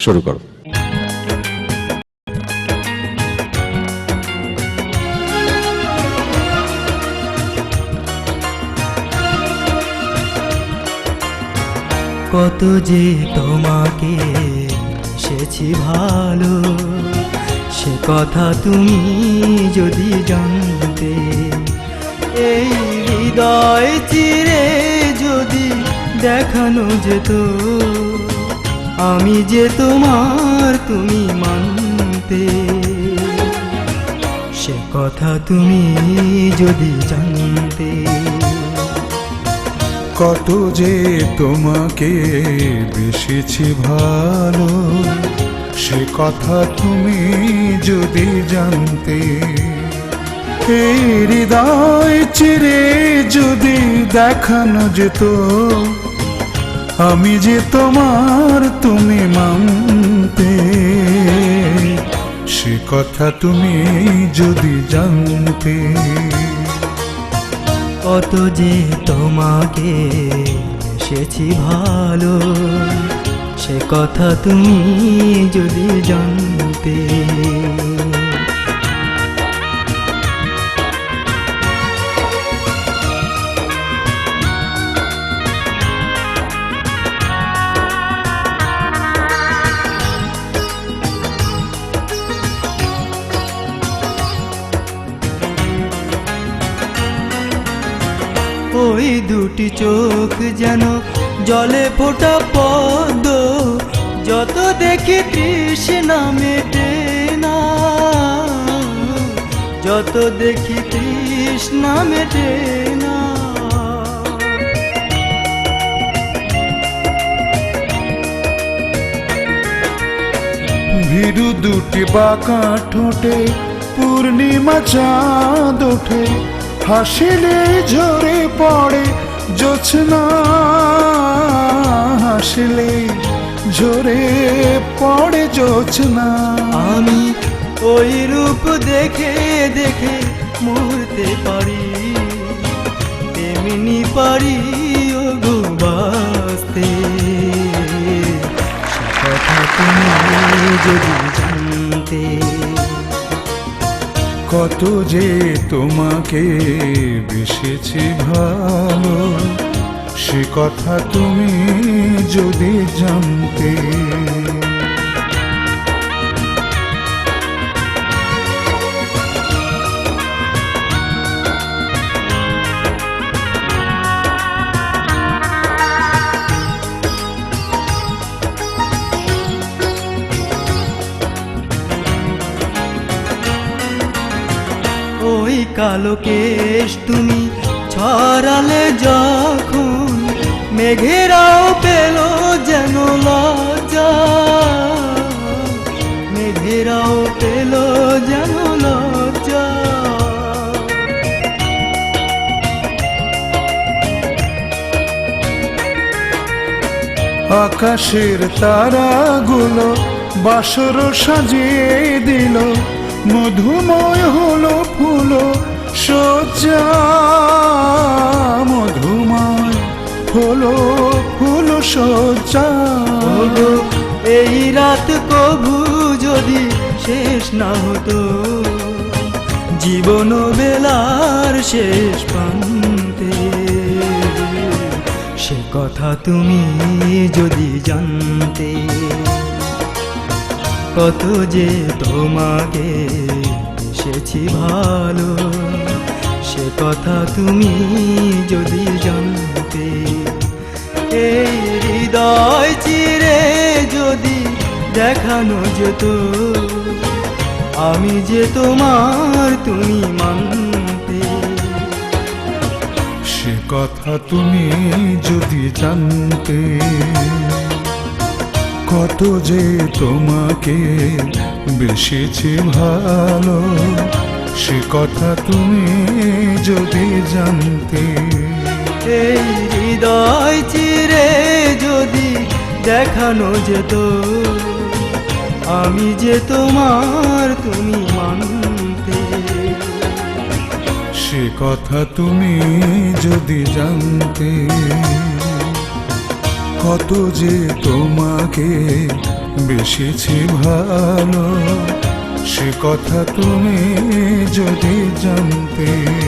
শুরু করো। কত যে তোমাকে সেছি ভালো, সে কথা তুমি যদি জানতে। এই হৃদয় চিরে যদি দেখানো যেত, আমি যে তোমার তুমি মানতে। সে কথা তুমি যদি জানতে। কত যে তোমাকে বেসেছি ভালো, সে কথা তুমি যদি জানতে। এই হৃদয় চিরে যদি দেখানো যেত, আমি যে তোমার তুমি মানতে। সে কথা তুমি যদি জানতে। কত যে তোমাকে বেসেছি ভালো, সে কথা তুমি যদি জানতে। ওই দুটি চোখ যেন জলে ফোটা পদ্ম, যত দেখি তৃষ্ণা মেটে না, যত দেখি তৃষ্ণা মেটে না। ভীরু দুটি বাঁকা ঠোঁটে পূর্ণিমা চাঁদ ওঠে, হাসিলে ঝরে পড়ে জোছনা, হাসিলে ঝরে পড়ে জোছনা। আমি ওই রূপ দেখে দেখে মরতে পারি, তেমনি পারি ও গো বাঁচতে। সে কথা তুমি যদি জানতে। কত যে তোমাকে বেসেছি ভালো, সে কথা তুমি যদি জানতে। ওই কালো কেশ তুমি ছড়ালে যখন, মেঘেরাও পেল যেন লজ্জা, মেঘেরাও পেল যেন লজ্জা। আকাশের তারাগুলো বাসর সাজিয়ে দিল, মধুময় হলো ফুল সজ্জা, মধুময় হলো ফুল সজ্জা। ওগো এই রাত কভু যদি শেষ না হতো, জীবন বেলার শেষ প্রান্তে। সে কথা তুমি যদি জানতে। কত যে তোমাকে বেসেছি ভালো, সে কথা তুমি যদি জানতে। এই হৃদয় চিরে যদি দেখানো যেত, আমি যে তোমার তুমি মানতে। সে কথা তুমি যদি জানতে। কত যে তোমাকে বেসেছি ভালো, সে কথা তুমি যদি জানতে। এই হৃদয় চিরে যদি দেখানো যেত, আমি যে তোমার তুমি মানতে। সে কথা তুমি যদি জানতে। কত যে তোমাকে বেশিছি ভালো, সে কথা তুমি যদি জানতে।